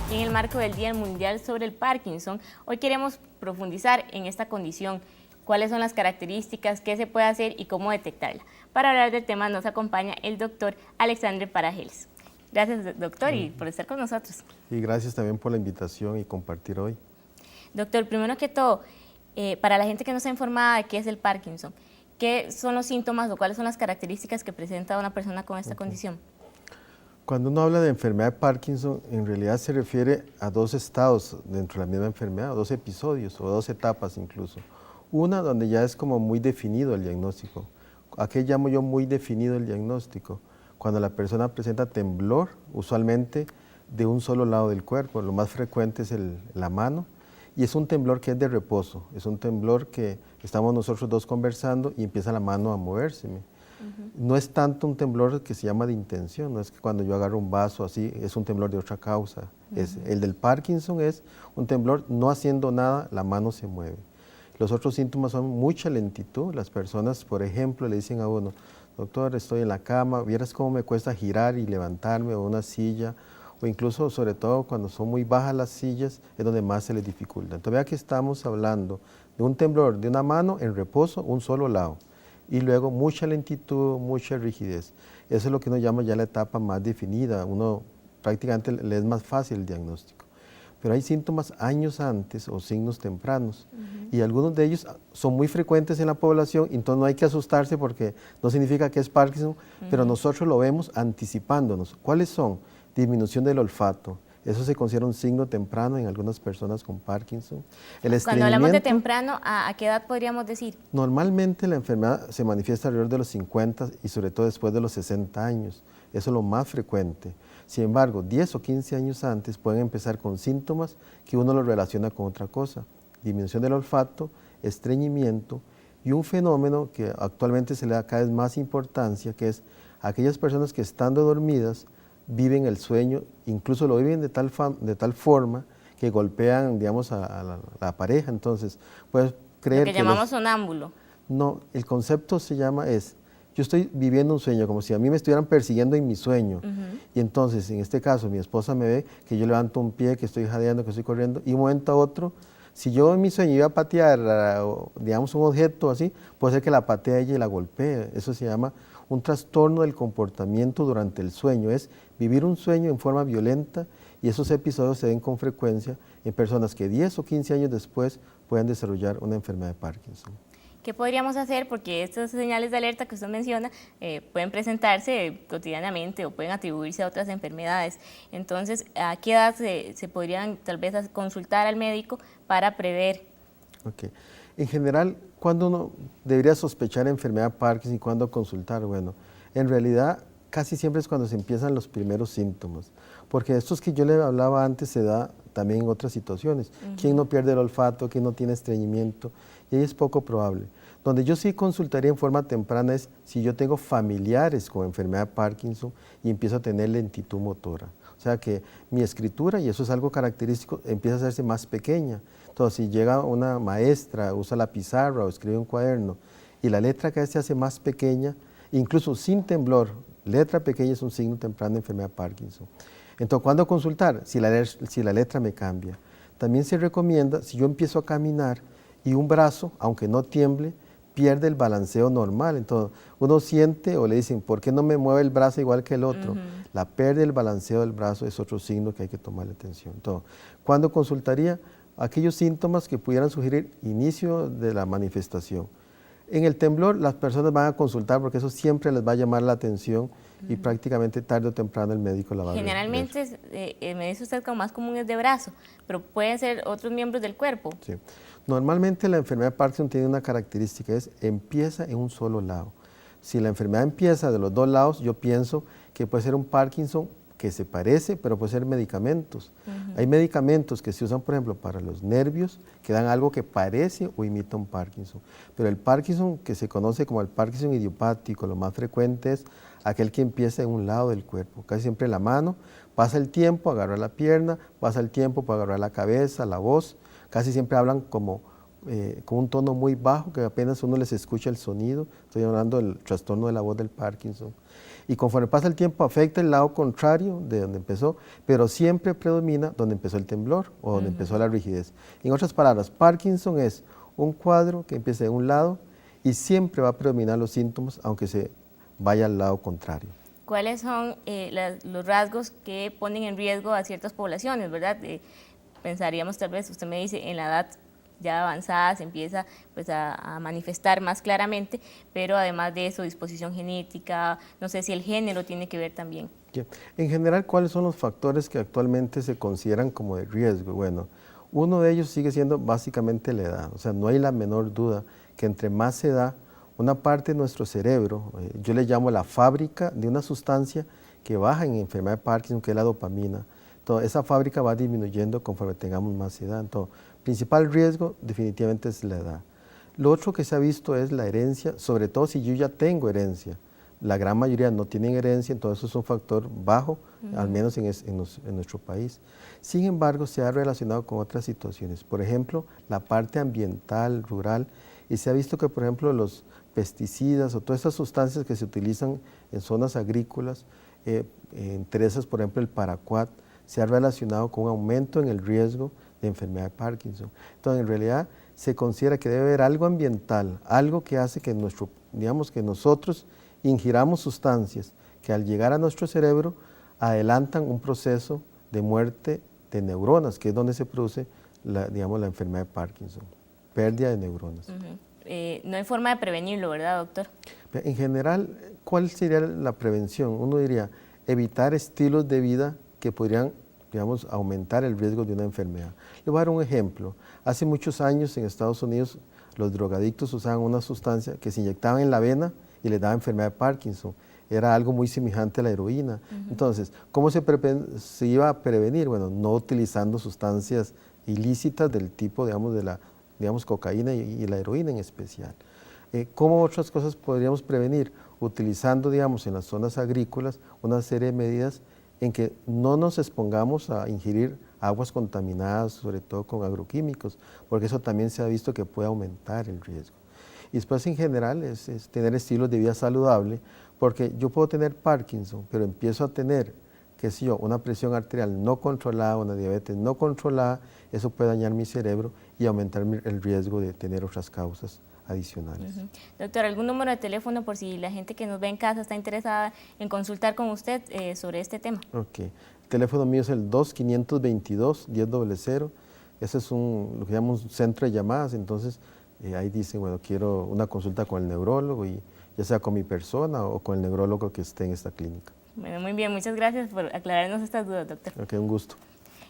Y en el marco del Día Mundial sobre el Parkinson, hoy queremos profundizar en esta condición, cuáles son las características, qué se puede hacer y cómo detectarla. Para hablar del tema nos acompaña el doctor Alexandre Parajeles. Gracias, doctor, y por estar con nosotros. Y gracias también por la invitación y compartir hoy. Doctor, primero que todo, para la gente que no está informada de qué es el Parkinson, ¿qué son los síntomas o cuáles son las características que presenta una persona con esta condición? Cuando uno habla de enfermedad de Parkinson, en realidad se refiere a dos estados dentro de la misma enfermedad, dos episodios o dos etapas incluso. Una donde ya es como muy definido el diagnóstico. ¿A qué llamo yo muy definido el diagnóstico? Cuando la persona presenta temblor, usualmente de un solo lado del cuerpo, lo más frecuente es la mano, y es un temblor que es de reposo, es un temblor que estamos nosotros dos conversando y empieza la mano a moverse. No es tanto un temblor que se llama de intención, no es que cuando yo agarro un vaso así, es un temblor de otra causa. El del Parkinson es un temblor no haciendo nada, la mano se mueve. Los otros síntomas son mucha lentitud. Las personas, por ejemplo, le dicen a uno, doctor, estoy en la cama, vieras cómo me cuesta girar y levantarme, o una silla, o incluso, sobre todo, cuando son muy bajas las sillas, es donde más se les dificulta. Entonces, vea que estamos hablando de un temblor de una mano en reposo, un solo lado, y luego mucha lentitud, mucha rigidez. Eso es lo que uno llama ya la etapa más definida, uno prácticamente le es más fácil el diagnóstico. Pero hay síntomas años antes o signos tempranos, y algunos de ellos son muy frecuentes en la población, entonces no hay que asustarse porque no significa que es Parkinson, pero nosotros lo vemos anticipándonos. ¿Cuáles son? Disminución del olfato. Eso se considera un signo temprano en algunas personas con Parkinson. Cuando hablamos de temprano, ¿a qué edad podríamos decir? Normalmente la enfermedad se manifiesta alrededor de los 50 y sobre todo después de los 60 años. Eso es lo más frecuente. Sin embargo, 10 o 15 años antes pueden empezar con síntomas que uno lo relaciona con otra cosa. Disminución del olfato, estreñimiento y un fenómeno que actualmente se le da cada vez más importancia, que es aquellas personas que estando dormidas viven el sueño, incluso lo viven de tal forma que golpean, digamos, a la pareja. Entonces, puedes creer lo que llamamos sonámbulo. No, el concepto se llama yo estoy viviendo un sueño, como si a mí me estuvieran persiguiendo en mi sueño. Y entonces, en este caso, mi esposa me ve que yo levanto un pie, que estoy jadeando, que estoy corriendo, y un momento a otro, si yo en mi sueño iba a patear, digamos, un objeto así, puede ser que la patee ella y la golpee. Eso se llama un trastorno del comportamiento durante el sueño. Es vivir un sueño en forma violenta, y esos episodios se ven con frecuencia en personas que 10 o 15 años después pueden desarrollar una enfermedad de Parkinson. ¿Qué podríamos hacer? Porque estas señales de alerta que usted menciona pueden presentarse cotidianamente o pueden atribuirse a otras enfermedades. Entonces, ¿a qué edad se podrían tal vez consultar al médico para prever? Okay. En general, ¿cuándo uno debería sospechar enfermedad de Parkinson y cuándo consultar? Bueno, en realidad casi siempre es cuando se empiezan los primeros síntomas, porque estos que yo le hablaba antes se da también en otras situaciones. ¿Quién no pierde el olfato? ¿Quién no tiene estreñimiento? Y ahí es poco probable. Donde yo sí consultaría en forma temprana es si yo tengo familiares con enfermedad de Parkinson y empiezo a tener lentitud motora. O sea que mi escritura, y eso es algo característico, empieza a hacerse más pequeña. Entonces, si llega una maestra, usa la pizarra o escribe un cuaderno y la letra cada vez se hace más pequeña, incluso sin temblor, letra pequeña es un signo temprano de enfermedad de Parkinson. Entonces, ¿cuándo consultar? Si la letra me cambia. También se recomienda, si yo empiezo a caminar y un brazo, aunque no tiemble, pierde el balanceo normal. Entonces, uno siente o le dicen, ¿por qué no me mueve el brazo igual que el otro? La pérdida del balanceo del brazo es otro signo que hay que tomarle atención. Entonces, ¿cuándo consultaría? Aquellos síntomas que pudieran sugerir inicio de la manifestación. En el temblor, las personas van a consultar porque eso siempre les va a llamar la atención y prácticamente tarde o temprano el médico la va a ver. Generalmente, me dice usted, como más común es de brazo, pero pueden ser otros miembros del cuerpo. Sí. Normalmente la enfermedad de Parkinson tiene una característica, empieza en un solo lado. Si la enfermedad empieza de los dos lados, yo pienso que puede ser un Parkinson que se parece, pero puede ser medicamentos. Hay medicamentos que se usan, por ejemplo, para los nervios, que dan algo que parece o imita un Parkinson. Pero el Parkinson que se conoce como el Parkinson idiopático, lo más frecuente es aquel que empieza en un lado del cuerpo, casi siempre en la mano, pasa el tiempo, agarra la pierna, pasa el tiempo para agarrar la cabeza, la voz, casi siempre hablan como con un tono muy bajo, que apenas uno les escucha el sonido. Estoy hablando del trastorno de la voz del Parkinson. Y conforme pasa el tiempo afecta el lado contrario de donde empezó, pero siempre predomina donde empezó el temblor o donde empezó la rigidez. En otras palabras, Parkinson es un cuadro que empieza de un lado y siempre va a predominar los síntomas, aunque se vaya al lado contrario. ¿Cuáles son los rasgos que ponen en riesgo a ciertas poblaciones, verdad? Pensaríamos tal vez, usted me dice, en la edad ya avanzada se empieza pues, a manifestar más claramente, pero además de eso, disposición genética, no sé si el género tiene que ver también. En general, ¿cuáles son los factores que actualmente se consideran como de riesgo? Bueno, uno de ellos sigue siendo básicamente la edad, o sea, no hay la menor duda que entre más se da, una parte de nuestro cerebro, yo le llamo la fábrica de una sustancia que baja en enfermedad de Parkinson, que es la dopamina. Entonces, esa fábrica va disminuyendo conforme tengamos más edad. Entonces, principal riesgo definitivamente es la edad. Lo otro que se ha visto es la herencia, sobre todo si yo ya tengo herencia. La gran mayoría no tienen herencia, entonces eso es un factor bajo, al menos en nuestro país. Sin embargo, se ha relacionado con otras situaciones. Por ejemplo, la parte ambiental, rural, y se ha visto que, por ejemplo, los pesticidas o todas esas sustancias que se utilizan en zonas agrícolas, entre esas, por ejemplo, el paraquat, se ha relacionado con un aumento en el riesgo de enfermedad de Parkinson. Entonces, en realidad, se considera que debe haber algo ambiental, algo que hace que que nosotros ingiramos sustancias que al llegar a nuestro cerebro adelantan un proceso de muerte de neuronas, que es donde se produce la enfermedad de Parkinson, pérdida de neuronas. No hay forma de prevenirlo, ¿verdad, doctor? En general, ¿cuál sería la prevención? Uno diría evitar estilos de vida que podrían, aumentar el riesgo de una enfermedad. Le voy a dar un ejemplo. Hace muchos años en Estados Unidos los drogadictos usaban una sustancia que se inyectaban en la vena y les daba enfermedad de Parkinson. Era algo muy semejante a la heroína. Entonces, ¿cómo se iba a prevenir? Bueno, no utilizando sustancias ilícitas del tipo, de la cocaína y la heroína en especial. ¿Cómo otras cosas podríamos prevenir? Utilizando, en las zonas agrícolas, una serie de medidas en que no nos expongamos a ingerir aguas contaminadas, sobre todo con agroquímicos, porque eso también se ha visto que puede aumentar el riesgo. Y después, en general, es tener estilos de vida saludable, porque yo puedo tener Parkinson, pero empiezo a tener, una presión arterial no controlada, una diabetes no controlada, eso puede dañar mi cerebro y aumentar el riesgo de tener otras causas adicionales. Doctor, ¿algún número de teléfono por si la gente que nos ve en casa está interesada en consultar con usted sobre este tema? Ok, el teléfono mío es el 2-522-1000, ese es lo que llamamos un centro de llamadas, entonces ahí dicen, bueno, quiero una consulta con el neurólogo, y ya sea con mi persona o con el neurólogo que esté en esta clínica. Bueno, muy bien, muchas gracias por aclararnos estas dudas, doctor. Ok, un gusto.